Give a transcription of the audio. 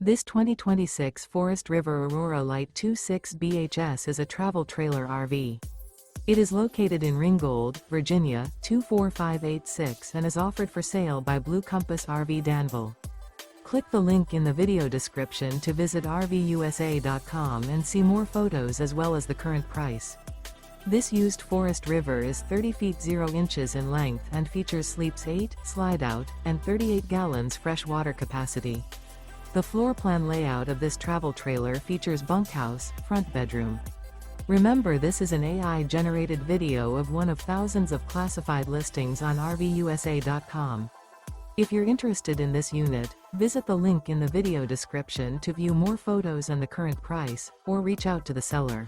This 2026 Forest River Aurora Light 26 BHS is a travel trailer RV. It is located in Ringgold, Virginia, 24586 and is offered for sale by Blue Compass RV Danville. Click the link in the video description to visit RVUSA.com and see more photos as well as the current price. This used Forest River is 30 feet 0 inches in length and features sleeps 8, Slideout, and 38 gallons fresh water capacity. The floor plan layout of this travel trailer features bunkhouse, front bedroom. Remember, this is an AI-generated video of one of thousands of classified listings on RVUSA.com. If you're interested in this unit, visit the link in the video description to view more photos and the current price, or reach out to the seller.